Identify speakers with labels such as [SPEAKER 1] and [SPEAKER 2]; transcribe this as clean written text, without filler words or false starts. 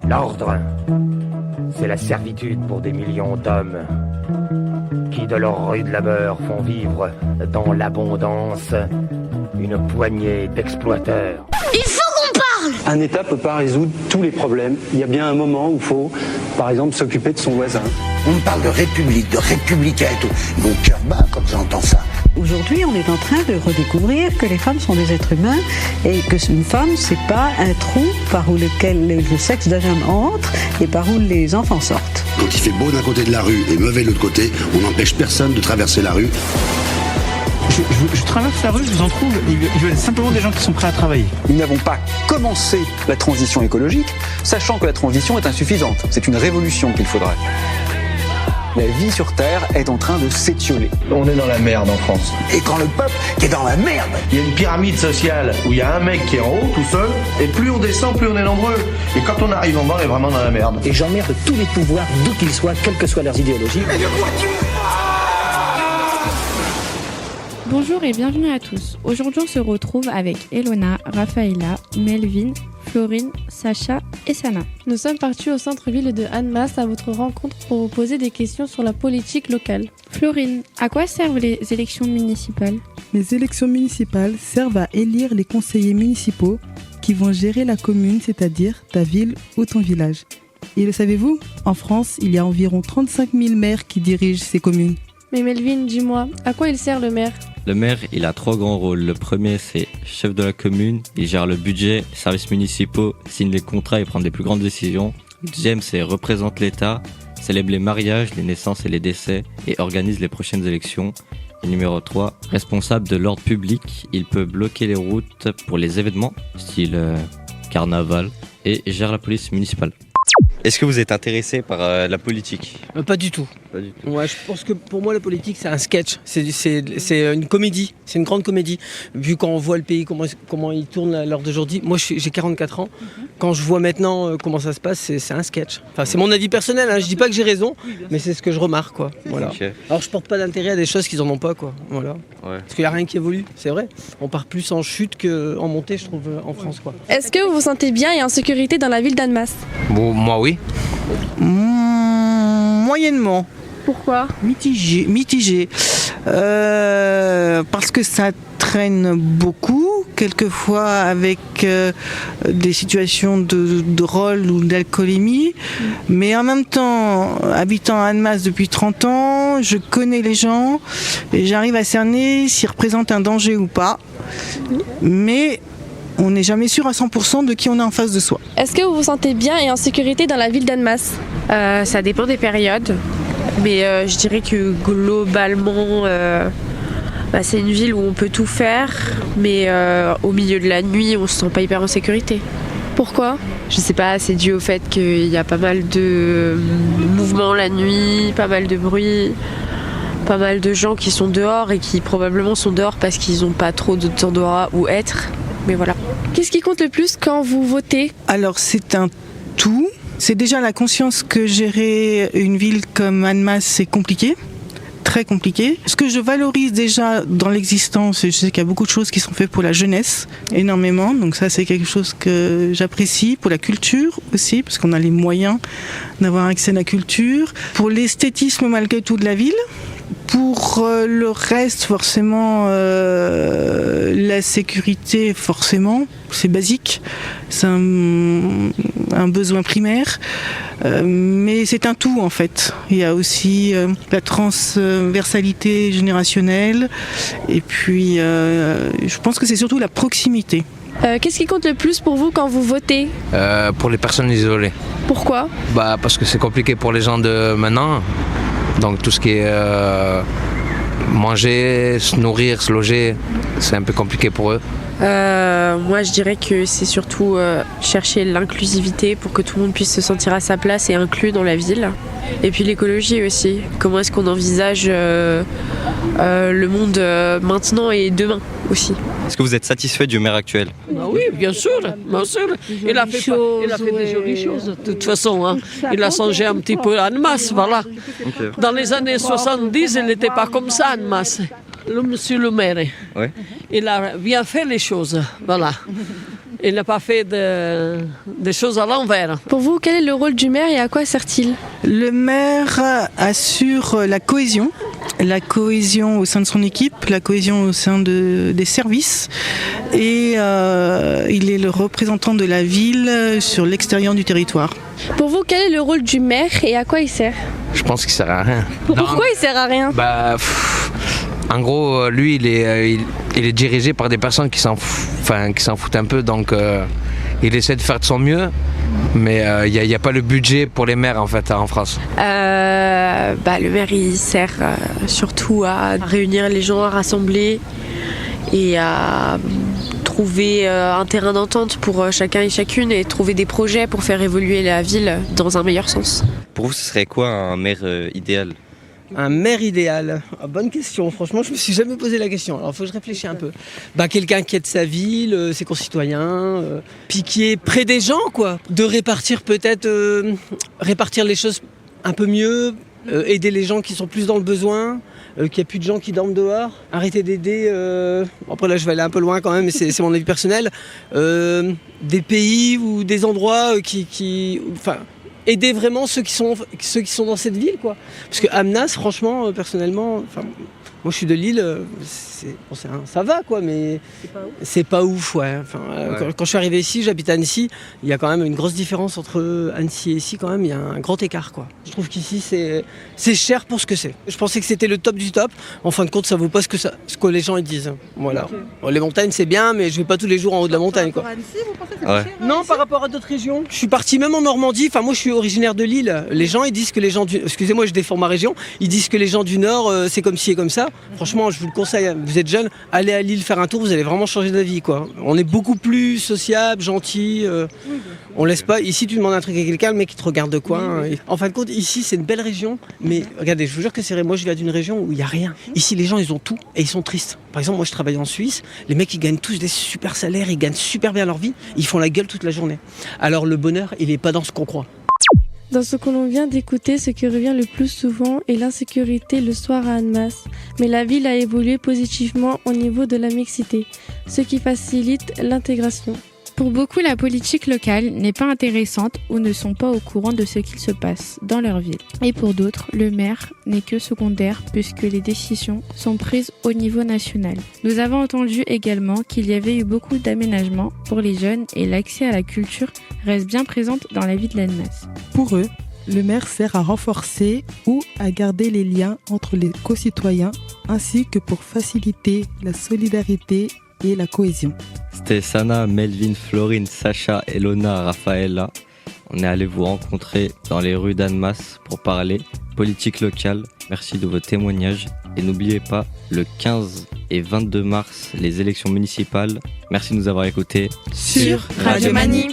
[SPEAKER 1] L'ordre, c'est la servitude pour des millions d'hommes qui, de leur rude labeur, font vivre dans l'abondance une poignée d'exploiteurs.
[SPEAKER 2] Il faut qu'on parle!
[SPEAKER 3] Un État peut pas résoudre tous les problèmes. Il y a bien un moment où il faut, par exemple, s'occuper de son voisin.
[SPEAKER 4] On me parle de république, de républicain et tout. Mon cœur bat quand j'entends ça.
[SPEAKER 5] Aujourd'hui, on est en train de redécouvrir que les femmes sont des êtres humains et que une femme, c'est pas un trou par où lequel le sexe d'un homme entre et par où les enfants sortent.
[SPEAKER 6] Quand il fait beau d'un côté de la rue et mauvais de l'autre côté, on n'empêche personne de traverser la rue.
[SPEAKER 7] Je traverse la rue, je vous en trouve, il veut simplement des gens qui sont prêts à travailler.
[SPEAKER 3] Nous n'avons pas commencé la transition écologique, sachant que la transition est insuffisante. C'est une révolution qu'il faudrait. La vie sur Terre est en train de s'étioler.
[SPEAKER 8] On est dans la merde en France.
[SPEAKER 4] Et quand le peuple est dans la merde.
[SPEAKER 8] Il y a une pyramide sociale où il y a un mec qui est en haut tout seul, et plus on descend, plus on est nombreux. Et quand on arrive en bas, on est vraiment dans la merde.
[SPEAKER 9] Et j'emmerde tous les pouvoirs, d'où qu'ils soient, quelles que soient leurs idéologies.
[SPEAKER 10] Bonjour et bienvenue à tous. Aujourd'hui, on se retrouve avec Elona, Raphaëla, Melvin, Florine, Sacha et Sana.
[SPEAKER 11] Nous sommes partis au centre-ville de Annemasse à votre rencontre pour vous poser des questions sur la politique locale.
[SPEAKER 10] Florine, à quoi servent les élections municipales ?
[SPEAKER 12] Les élections municipales servent à élire les conseillers municipaux qui vont gérer la commune, c'est-à-dire ta ville ou ton village. Et le savez-vous ? En France, il y a environ 35 000 maires qui dirigent ces communes.
[SPEAKER 11] Mais Melvin, dis-moi, à quoi il sert le maire ?
[SPEAKER 13] Le maire, il a 3 grands rôles. Le premier, c'est chef de la commune. Il gère le budget, les services municipaux, signe les contrats et prend des plus grandes décisions. Le deuxième, c'est représente l'État, célèbre les mariages, les naissances et les décès et organise les prochaines élections. Et numéro 3, responsable de l'ordre public. Il peut bloquer les routes pour les événements, style carnaval, et gère la police municipale.
[SPEAKER 14] Est-ce que vous êtes intéressé par la politique ?
[SPEAKER 15] Pas du tout.
[SPEAKER 14] Pas du tout.
[SPEAKER 15] Ouais, je pense que pour moi la politique c'est un sketch, c'est une comédie, c'est une grande comédie. Vu quand on voit le pays, comment il tourne à l'heure d'aujourd'hui, moi j'ai 44 ans, quand je vois maintenant comment ça se passe, c'est un sketch. Enfin c'est mon avis personnel, hein. Je dis pas que j'ai raison, mais c'est ce que je remarque quoi. Voilà. Okay. Alors je porte pas d'intérêt à des choses qu'ils en ont pas quoi. Voilà. Ouais. Parce qu'il n'y a rien qui évolue, c'est vrai. On part plus en chute qu'en montée je trouve en France quoi.
[SPEAKER 11] Est-ce que vous vous sentez bien et en sécurité dans la ville d'Annemasse ?
[SPEAKER 14] Bon, moi oui.
[SPEAKER 16] Moyennement.
[SPEAKER 11] Pourquoi ?
[SPEAKER 16] Mitigé. Parce que ça traîne beaucoup, quelquefois avec des situations de drôle ou d'alcoolémie. Mais en même temps, habitant à Annemasse depuis 30 ans, je connais les gens et j'arrive à cerner s'ils représentent un danger ou pas. Mais on n'est jamais sûr à 100% de qui on a en face de soi.
[SPEAKER 11] Est-ce que vous vous sentez bien et en sécurité dans la ville d'Annemasse ?
[SPEAKER 17] Ça dépend des périodes, mais je dirais que globalement, c'est une ville où on peut tout faire, mais au milieu de la nuit, on se sent pas hyper en sécurité.
[SPEAKER 11] Pourquoi ?
[SPEAKER 17] Je sais pas, c'est dû au fait qu'il y a pas mal de mouvements la nuit, pas mal de bruit, pas mal de gens qui sont dehors et qui probablement sont dehors parce qu'ils n'ont pas trop d'autres endroits où être. Mais voilà.
[SPEAKER 11] Qu'est-ce qui compte le plus quand vous votez ?
[SPEAKER 16] Alors c'est un tout. C'est déjà la conscience que gérer une ville comme Annemasse, c'est compliqué. Très compliqué. Ce que je valorise déjà dans l'existence, et je sais qu'il y a beaucoup de choses qui sont faites pour la jeunesse, énormément. Donc ça c'est quelque chose que j'apprécie. Pour la culture aussi, parce qu'on a les moyens d'avoir accès à la culture. Pour l'esthétisme malgré tout de la ville. Pour le reste, forcément, la sécurité, forcément, c'est basique, c'est un besoin primaire, mais c'est un tout en fait. Il y a aussi la transversalité générationnelle, et puis je pense que c'est surtout la proximité.
[SPEAKER 11] Qu'est-ce qui compte le plus pour vous quand vous votez ?
[SPEAKER 14] Pour les personnes isolées.
[SPEAKER 11] Pourquoi ?
[SPEAKER 14] Parce que c'est compliqué pour les gens de maintenant. Donc tout ce qui est manger, se nourrir, se loger, c'est un peu compliqué pour eux.
[SPEAKER 17] Moi je dirais que c'est surtout chercher l'inclusivité pour que tout le monde puisse se sentir à sa place et inclus dans la ville. Et puis l'écologie aussi. Comment est-ce qu'on envisage le monde maintenant et demain aussi.
[SPEAKER 14] Est-ce que vous êtes satisfait du maire actuel ?
[SPEAKER 18] Oui, bien sûr. Il a fait des jolies choses, de toute façon. Hein. Il a changé un petit peu Annemasse, voilà. Okay. Dans les années 70, il n'était pas comme ça, Annemasse. Monsieur le maire, il a bien fait les choses, voilà. Il n'a pas fait des choses à l'envers.
[SPEAKER 11] Pour vous, quel est le rôle du maire et à quoi sert-il?
[SPEAKER 16] Le maire assure la cohésion au sein de son équipe, la cohésion au sein des services et il est le représentant de la ville sur l'extérieur du territoire.
[SPEAKER 11] Pour vous, quel est le rôle du maire et à quoi il sert?
[SPEAKER 14] Je pense qu'il sert à rien.
[SPEAKER 11] Pourquoi il sert à rien?
[SPEAKER 14] En gros, lui, il est dirigé par des personnes qui s'en foutent un peu, donc il essaie de faire de son mieux, mais il n'y a pas le budget pour les maires en fait en France.
[SPEAKER 17] Le maire, il sert surtout à réunir les gens, à rassembler et à trouver un terrain d'entente pour chacun et chacune et trouver des projets pour faire évoluer la ville dans un meilleur sens.
[SPEAKER 13] Pour vous, ce serait quoi un maire idéal?
[SPEAKER 15] Un maire idéal, bonne question, franchement je me suis jamais posé la question, alors il faut que je réfléchisse un peu. Quelqu'un qui aide sa ville, ses concitoyens, puis qui est près des gens quoi, de répartir peut-être, répartir les choses un peu mieux, aider les gens qui sont plus dans le besoin, qu'il n'y a plus de gens qui dorment dehors, arrêter d'aider, après là je vais aller un peu loin quand même, mais c'est mon avis personnel, des pays ou des endroits aider vraiment ceux qui sont dans cette ville quoi. Parce que Amnas, franchement, personnellement, moi je suis de Lille, ça va quoi, mais c'est pas ouf ouais. Quand je suis arrivé ici, j'habite à Annecy, il y a quand même une grosse différence entre Annecy et ici quand même, il y a un grand écart quoi. Je trouve qu'ici c'est cher pour ce que c'est. Je pensais que c'était le top du top, en fin de compte ça vaut pas ce que les gens ils disent. Voilà. Okay. Bon, les montagnes c'est bien, mais je vais pas tous les jours en haut de la montagne quoi.
[SPEAKER 12] Annecy, vous pensez que c'est cher,
[SPEAKER 15] non, par rapport à d'autres régions. Je suis parti même en Normandie, moi je suis originaire de Lille. Les gens ils disent que les gens excusez-moi je défends ma région, ils disent que les gens du Nord c'est comme ci et comme ça. Franchement je vous le conseille, vous êtes jeune, allez à Lille faire un tour, vous allez vraiment changer d'avis quoi. On est beaucoup plus sociable, gentil, on laisse pas, ici tu demandes un truc à quelqu'un, le mec il te regarde de quoi. En fin de compte ici c'est une belle région, mais regardez je vous jure que c'est vrai, moi je viens d'une région où il n'y a rien. Ici les gens ils ont tout et ils sont tristes. Par exemple moi je travaille en Suisse, les mecs ils gagnent tous des super salaires, ils gagnent super bien leur vie, ils font la gueule toute la journée. Alors le bonheur il est pas dans ce qu'on croit.
[SPEAKER 11] Dans ce que l'on vient d'écouter, ce qui revient le plus souvent est l'insécurité le soir à Annemasse. Mais la ville a évolué positivement au niveau de la mixité, ce qui facilite l'intégration.
[SPEAKER 10] Pour beaucoup, la politique locale n'est pas intéressante ou ne sont pas au courant de ce qu'il se passe dans leur ville. Et pour d'autres, le maire n'est que secondaire puisque les décisions sont prises au niveau national. Nous avons entendu également qu'il y avait eu beaucoup d'aménagements pour les jeunes et l'accès à la culture reste bien présente dans la vie de l'Annemasse.
[SPEAKER 12] Pour eux, le maire sert à renforcer ou à garder les liens entre les concitoyens ainsi que pour faciliter la solidarité et la cohésion.
[SPEAKER 13] C'était Sana, Melvin, Florine, Sacha, Elona, Rafaela. On est allé vous rencontrer dans les rues d'Annemasse pour parler politique locale. Merci de vos témoignages. Et n'oubliez pas, le 15 et 22 mars, les élections municipales. Merci de nous avoir écoutés
[SPEAKER 11] sur Radio Mani.